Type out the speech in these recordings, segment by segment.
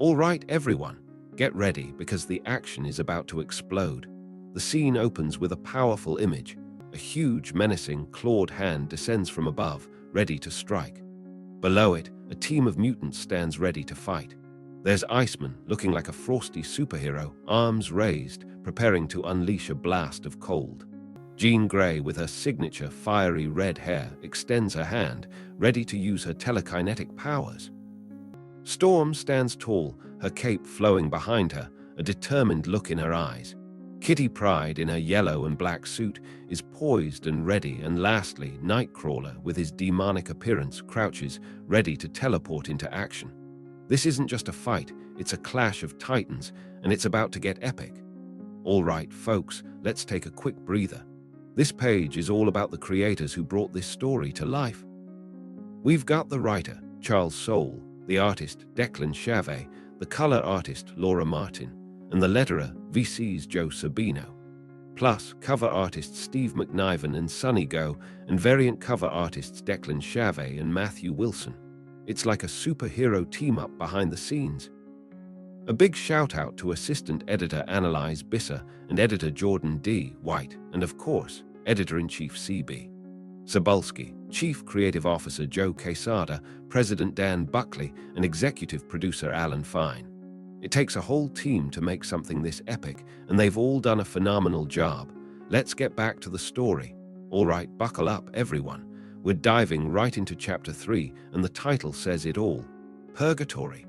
All right, everyone, get ready because the action is about to explode. The scene opens with a powerful image. A huge, menacing, clawed hand descends from above, ready to strike. Below it, a team of mutants stands ready to fight. There's Iceman, looking like a frosty superhero, arms raised, preparing to unleash a blast of cold. Jean Grey, with her signature fiery red hair, extends her hand, ready to use her telekinetic powers. Storm stands tall, her cape flowing behind her, a determined look in her eyes. Kitty Pryde, in her yellow and black suit, is poised and ready, and lastly, Nightcrawler, with his demonic appearance, crouches, ready to teleport into action. This isn't just a fight, it's a clash of titans, and it's about to get epic. All right, folks, let's take a quick breather. This page is all about the creators who brought this story to life. We've got the writer, Charles Soule, the artist, Declan Shalvey, the color artist, Laura Martin, and the letterer, VC's Joe Sabino. Plus, cover artists Steve McNiven and Sonny Go, and variant cover artists Declan Shalvey and Matthew Wilson. It's like a superhero team-up behind the scenes. A big shout-out to assistant editor Annalise Bisser and editor Jordan D. White, and of course, editor-in-chief C.B. Cebulski, Chief Creative Officer Joe Quesada, President Dan Buckley, and Executive Producer Alan Fine. It takes a whole team to make something this epic, and they've all done a phenomenal job. Let's get back to the story. All right, buckle up, everyone. We're diving right into Chapter 3, and the title says it all: Purgatory.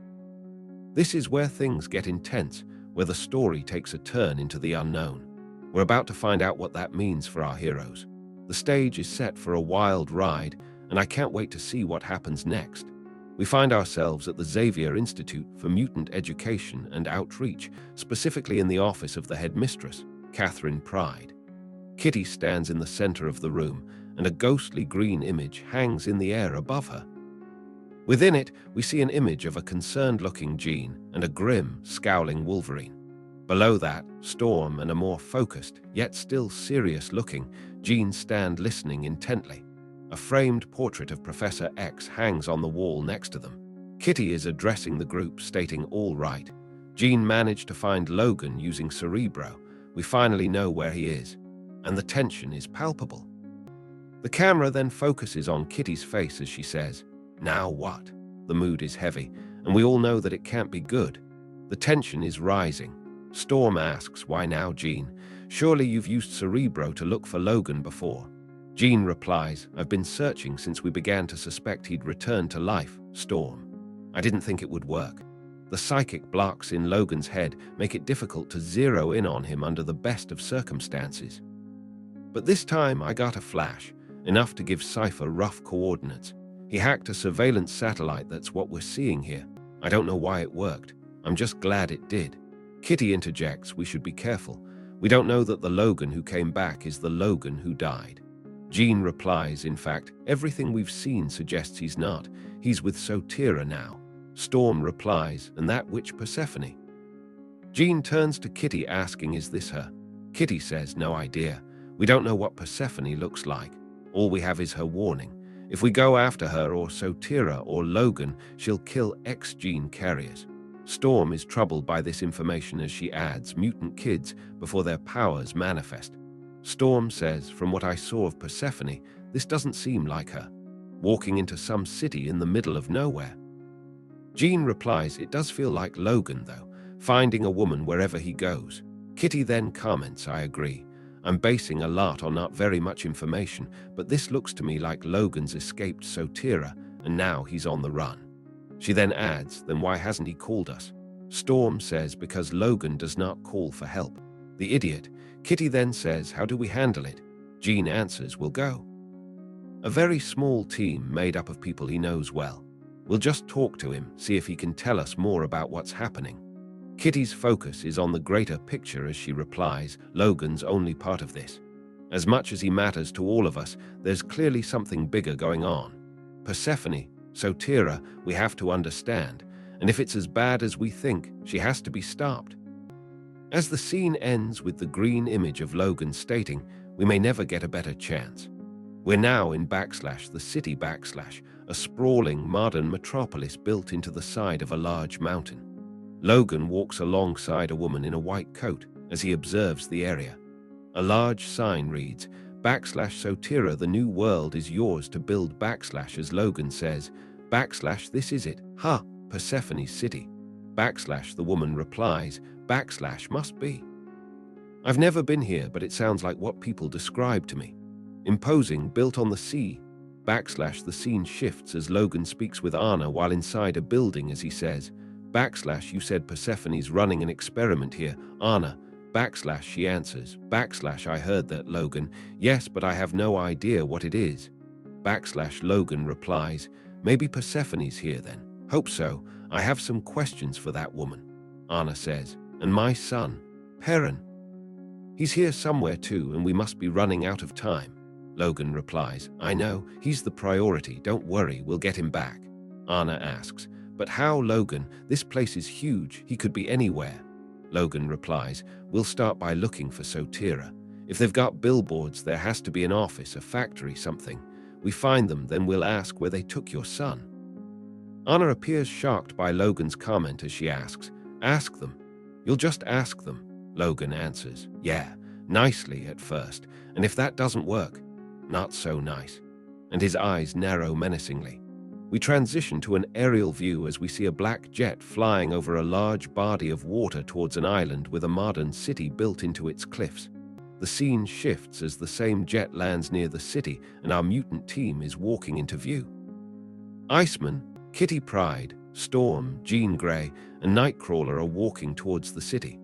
This is where things get intense, where the story takes a turn into the unknown. We're about to find out what that means for our heroes. The stage is set for a wild ride, and I can't wait to see what happens next. We find ourselves at the Xavier Institute for Mutant Education and Outreach, specifically in the office of the headmistress, Catherine Pryde. Kitty stands in the center of the room, and a ghostly green image hangs in the air above her. Within it, we see an image of a concerned-looking Jean and a grim, scowling Wolverine. Below that, Storm and a more focused, yet still serious-looking, Jean stand listening intently. A framed portrait of Professor X hangs on the wall next to them. Kitty is addressing the group, stating, "All right. Jean managed to find Logan using Cerebro. We finally know where he is." And the tension is palpable. The camera then focuses on Kitty's face as she says, "Now what?" The mood is heavy, and we all know that it can't be good. The tension is rising. Storm asks, "Why now, Jean? Surely you've used Cerebro to look for Logan before." Jean replies, "I've been searching since we began to suspect he'd returned to life, Storm. I didn't think it would work. The psychic blocks in Logan's head make it difficult to zero in on him under the best of circumstances. But this time I got a flash, enough to give Cypher rough coordinates. He hacked a surveillance satellite. That's what we're seeing here. I don't know why it worked. I'm just glad it did." Kitty interjects, "We should be careful. We don't know that the Logan who came back is the Logan who died." Jean replies, "In fact, everything we've seen suggests he's not. He's with Sotira now." Storm replies, "And that witch Persephone?" Jean turns to Kitty asking, "Is this her?" Kitty says, "No idea. We don't know what Persephone looks like. All we have is her warning. If we go after her or Sotira or Logan, she'll kill ex-gene carriers." Storm is troubled by this information as she adds, "Mutant kids before their powers manifest." Storm says, "From what I saw of Persephone, this doesn't seem like her. Walking into some city in the middle of nowhere." Jean replies, "It does feel like Logan, though, finding a woman wherever he goes." Kitty then comments, "I agree. I'm basing a lot on not very much information, but this looks to me like Logan's escaped Sotira, and now he's on the run." She then adds, "Then why hasn't he called us?" Storm says, "Because Logan does not call for help. The idiot." Kitty then says, "How do we handle it?" Jean answers, "We'll go. A very small team made up of people he knows well. We'll just talk to him, see if he can tell us more about what's happening." Kitty's focus is on the greater picture as she replies, "Logan's only part of this. As much as he matters to all of us, there's clearly something bigger going on. Persephone, Sotira, we have to understand, and if it's as bad as we think, she has to be stopped." As the scene ends with the green image of Logan stating, "We may never get a better chance." We're now in the city, a sprawling modern metropolis built into the side of a large mountain. Logan walks alongside a woman in a white coat as he observes the area. A large sign reads, /Sotira, the new world is yours to build / as Logan says, / this is it, ha, Persephone's city. / the woman replies, / must be. I've never been here, but it sounds like what people describe to me. Imposing, built on the sea. / the scene shifts as Logan speaks with Anna while inside a building as he says, / you said Persephone's running an experiment here, Anna. / she answers, / I heard that, Logan. Yes, but I have no idea what it is. / Logan replies, maybe Persephone's here then. Hope so. I have some questions for that woman. Anna says, and my son, Perrin. He's here somewhere too, and we must be running out of time. Logan replies, I know, he's the priority. Don't worry, we'll get him back. Anna asks, but how, Logan? This place is huge. He could be anywhere. Logan replies, we'll start by looking for Sotira. If they've got billboards, there has to be an office, a factory, something. We find them, then we'll ask where they took your son. Anna appears shocked by Logan's comment as she asks, ask them. You'll just ask them. Logan answers, yeah, nicely at first, and if that doesn't work, not so nice. And his eyes narrow menacingly. We transition to an aerial view as we see a black jet flying over a large body of water towards an island with a modern city built into its cliffs. The scene shifts as the same jet lands near the city and our mutant team is walking into view. Iceman, Kitty Pryde, Storm, Jean Grey, and Nightcrawler are walking towards the city.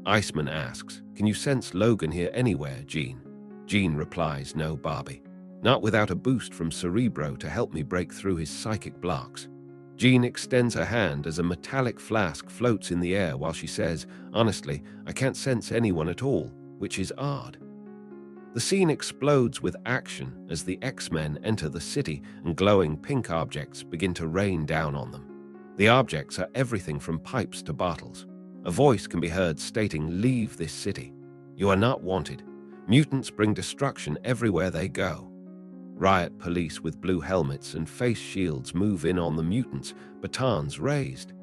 Iceman asks, can you sense Logan here anywhere, Jean? Jean replies, no, Barbie. Not without a boost from Cerebro to help me break through his psychic blocks. Jean extends her hand as a metallic flask floats in the air while she says, honestly, I can't sense anyone at all, which is odd. The scene explodes with action as the X-Men enter the city and glowing pink objects begin to rain down on them. The objects are everything from pipes to bottles. A voice can be heard stating, leave this city. You are not wanted. Mutants bring destruction everywhere they go. Riot police with blue helmets and face shields move in on the mutants, batons raised.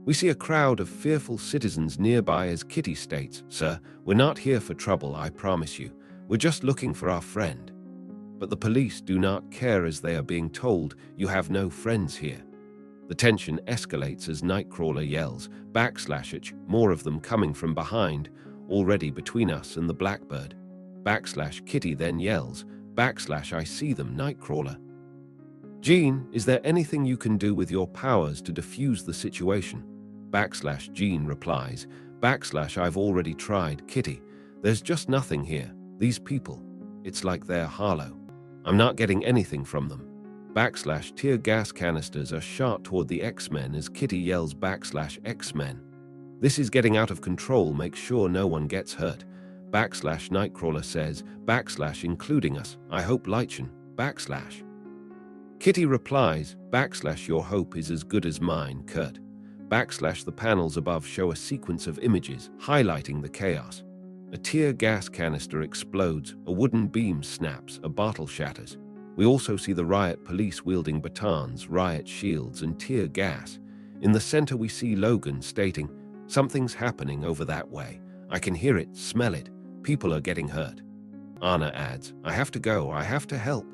We see a crowd of fearful citizens nearby as Kitty states, sir, we're not here for trouble, I promise you. We're just looking for our friend. But the police do not care as they are being told, you have no friends here. The tension escalates as Nightcrawler yells, /, more of them coming from behind, already between us and the Blackbird. / Kitty then yells, / I see them, Nightcrawler. Jean, is there anything you can do with your powers to defuse the situation? / Jean replies, / I've already tried, Kitty. There's just nothing here. These people, it's like they're hollow. I'm not getting anything from them. / tear gas canisters are shot toward the X-Men as Kitty yells / X-Men. This is getting out of control, make sure no one gets hurt. / Nightcrawler says, / including us, I hope Lightchen, / Kitty replies, / your hope is as good as mine, Kurt. / the panels above show a sequence of images highlighting the chaos. A tear gas canister explodes, a wooden beam snaps, a bottle shatters. We also see the riot police wielding batons, riot shields, and tear gas. In the center we see Logan stating, something's happening over that way. I can hear it, smell it. People are getting hurt. Anna adds, I have to go, I have to help.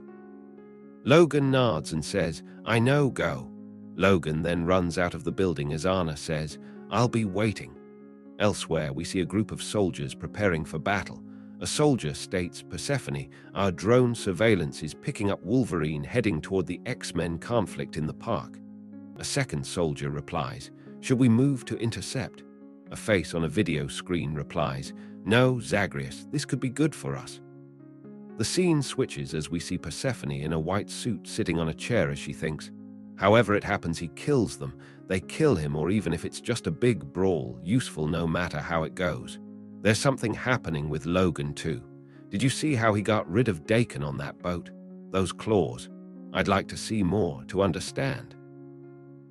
Logan nods and says, I know, go. Logan then runs out of the building as Anna says, I'll be waiting. Elsewhere, we see a group of soldiers preparing for battle. A soldier states, Persephone, our drone surveillance is picking up Wolverine heading toward the X-Men conflict in the park. A second soldier replies, should we move to intercept? A face on a video screen replies, no, Zagreus, this could be good for us. The scene switches as we see Persephone in a white suit sitting on a chair as she thinks. However it happens, he kills them. They kill him, or even if it's just a big brawl, useful no matter how it goes. There's something happening with Logan too. Did you see how he got rid of Dakin on that boat? Those claws. I'd like to see more to understand.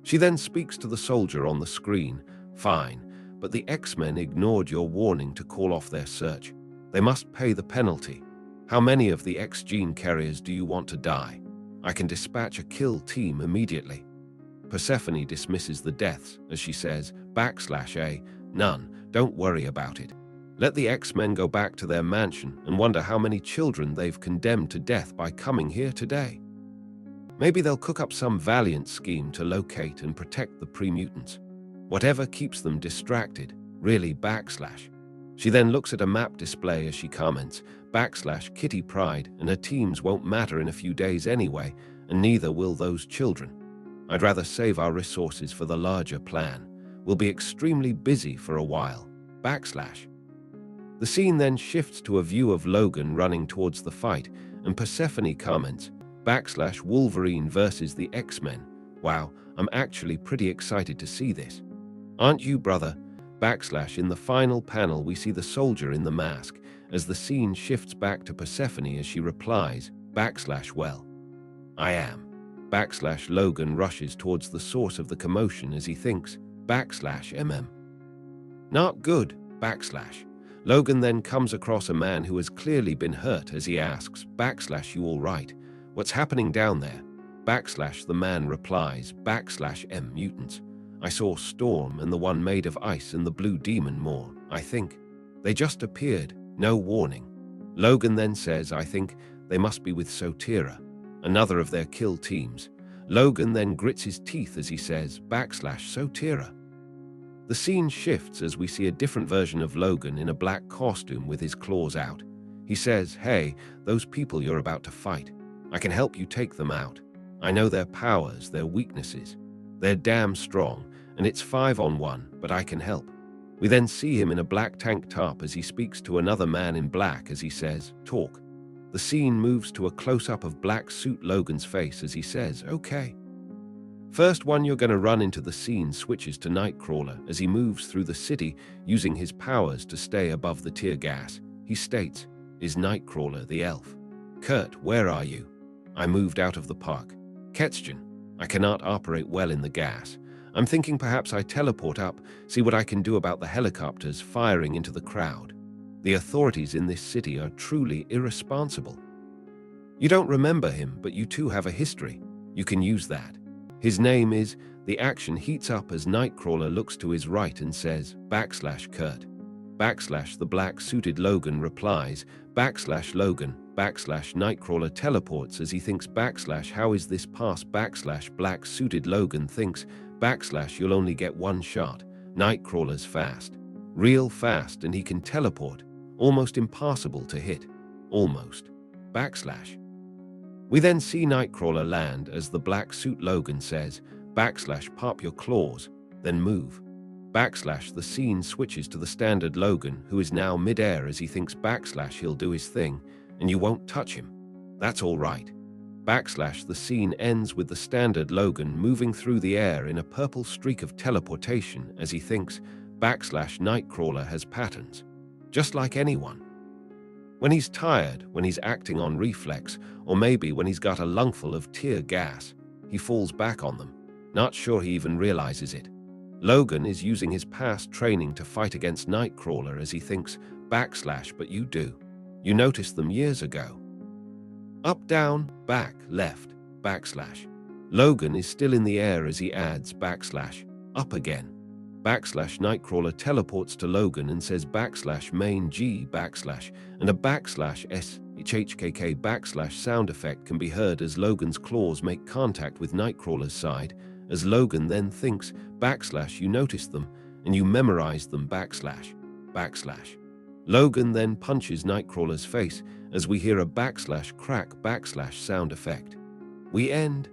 She then speaks to the soldier on the screen. Fine, but the X-Men ignored your warning to call off their search. They must pay the penalty. How many of the X-Gene carriers do you want to die? I can dispatch a kill team immediately. Persephone dismisses the deaths as she says, "None, don't worry about it. Let the X-Men go back to their mansion and wonder how many children they've condemned to death by coming here today. Maybe they'll cook up some valiant scheme to locate and protect the pre-mutants. Whatever keeps them distracted, really. She then looks at a map display as she comments, Kitty Pryde and her teams won't matter in a few days anyway, and neither will those children. I'd rather save our resources for the larger plan. We'll be extremely busy for a while. The scene then shifts to a view of Logan running towards the fight, and Persephone comments, Wolverine versus the X-Men. Wow, I'm actually pretty excited to see this. Aren't you, brother? In the final panel, we see the soldier in the mask, as the scene shifts back to Persephone as she replies, well, I am. Logan rushes towards the source of the commotion as he thinks, Not good, Logan then comes across a man who has clearly been hurt as he asks, you all right? What's happening down there? The man replies, mutants. I saw Storm and the one made of ice and the blue demon more, I think. They just appeared, no warning. Logan then says, I think they must be with Sotira, another of their kill teams. Logan then grits his teeth as he says, Sotira. The scene shifts as we see a different version of Logan in a black costume with his claws out. He says, hey, those people you're about to fight, I can help you take them out. I know their powers, their weaknesses. They're damn strong, and it's 5-on-1, but I can help. We then see him in a black tank top as he speaks to another man in black as he says, talk. The scene moves to a close-up of black suit Logan's face as he says, okay. First one you're going to run into the scene switches to Nightcrawler as he moves through the city using his powers to stay above the tear gas. He states, is Nightcrawler the elf? Kurt, where are you? I moved out of the park. Ketschen, I cannot operate well in the gas. I'm thinking perhaps I teleport up, see what I can do about the helicopters firing into the crowd. The authorities in this city are truly irresponsible. You don't remember him, but you too have a history. You can use that. His name is, the action heats up as Nightcrawler looks to his right and says, Kurt. The black-suited Logan replies, Logan, Nightcrawler teleports as he thinks, how is this pass, black-suited Logan thinks, you'll only get one shot. Nightcrawler's fast. Real fast, and he can teleport. Almost impossible to hit. Almost. We then see Nightcrawler land as the black suit Logan says, pop your claws, then move. The scene switches to the standard Logan, who is now mid-air as he thinks, he'll do his thing, and you won't touch him. That's all right. The scene ends with the standard Logan moving through the air in a purple streak of teleportation as he thinks, Nightcrawler has patterns. Just like anyone. When he's tired, when he's acting on reflex, or maybe when he's got a lungful of tear gas, he falls back on them, not sure he even realizes it. Logan is using his past training to fight against Nightcrawler as he thinks, but you do. You noticed them years ago. Up, down, back, left, Logan is still in the air as he adds, up again. Nightcrawler teleports to Logan and says main G and a S HKK sound effect can be heard as Logan's claws make contact with Nightcrawler's side, as Logan then thinks, you noticed them, and you memorized them, Logan then punches Nightcrawler's face as we hear a crack sound effect. We end.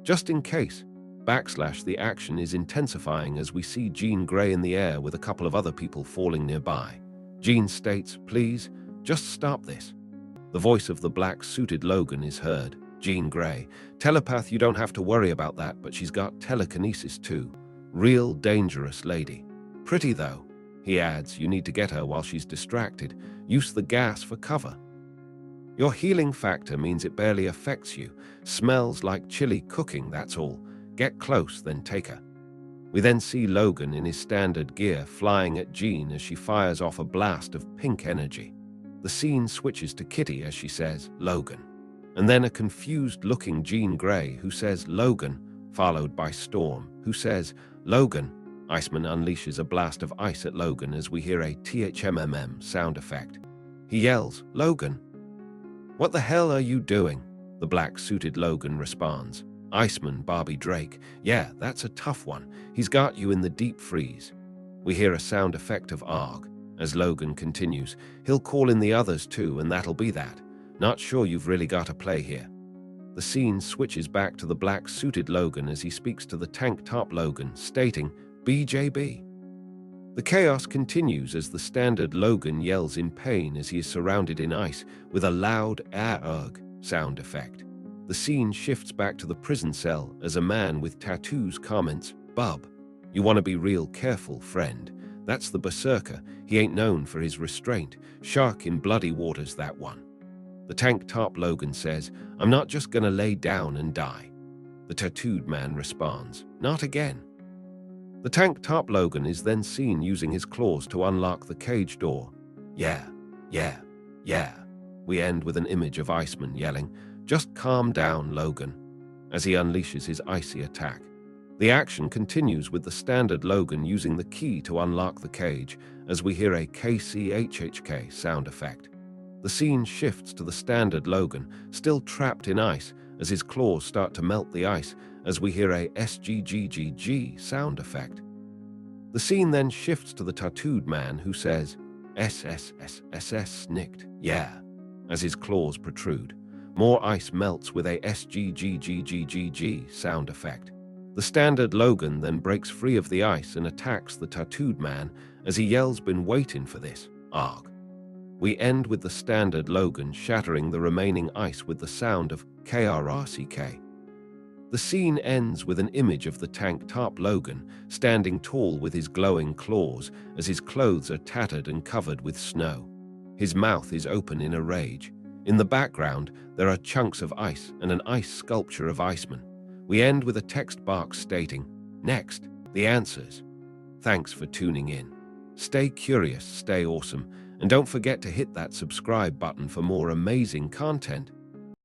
Just in case, the action is intensifying as we see Jean Grey in the air with a couple of other people falling nearby. Jean states, please, just stop this. The voice of the black-suited Logan is heard. Jean Grey, telepath, you don't have to worry about that, but she's got telekinesis too. Real dangerous lady. Pretty though. He adds, you need to get her while she's distracted. Use the gas for cover. Your healing factor means it barely affects you. Smells like chili cooking, that's all. Get close, then take her. We then see Logan in his standard gear flying at Jean as she fires off a blast of pink energy. The scene switches to Kitty as she says, Logan. And then a confused-looking Jean Grey who says, Logan, followed by Storm, who says, "Logan." Iceman unleashes a blast of ice at Logan as we hear a THMMM sound effect. He yells, "Logan, what the hell are you doing?" The black-suited Logan responds, "Iceman, Barbie Drake, yeah, that's a tough one. He's got you in the deep freeze." We hear a sound effect of arg. As Logan continues, "He'll call in the others too, and that'll be that. Not sure you've really got a play here." The scene switches back to the black-suited Logan as he speaks to the tank-top Logan, stating, "BJB." The chaos continues as the standard Logan yells in pain as he is surrounded in ice with a loud "ah-ugh" sound effect. The scene shifts back to the prison cell as a man with tattoos comments, "Bub, you want to be real careful, friend. That's the berserker. He ain't known for his restraint. Shark in bloody waters, that one." The tank-top Logan says, "I'm not just gonna lay down and die." The tattooed man responds, "Not again." The tank-top Logan is then seen using his claws to unlock the cage door. "Yeah, yeah, yeah." We end with an image of Iceman yelling, "Just calm down, Logan," as he unleashes his icy attack. The action continues with the standard Logan using the key to unlock the cage as we hear a KCHHK sound effect. The scene shifts to the standard Logan, still trapped in ice, as his claws start to melt the ice as we hear a SGGGG sound effect. The scene then shifts to the tattooed man who says, "SSSSS snicked, yeah," as his claws protrude. More ice melts with a SGGGGG sound effect. The standard Logan then breaks free of the ice and attacks the tattooed man as he yells, "Been waiting for this, arg." We end with the standard Logan shattering the remaining ice with the sound of KRRCK. The scene ends with an image of the tank-top Logan standing tall with his glowing claws as his clothes are tattered and covered with snow. His mouth is open in a rage. In the background, there are chunks of ice and an ice sculpture of Iceman. We end with a text box stating, "Next, the answers." Thanks for tuning in. Stay curious, stay awesome, and don't forget to hit that subscribe button for more amazing content.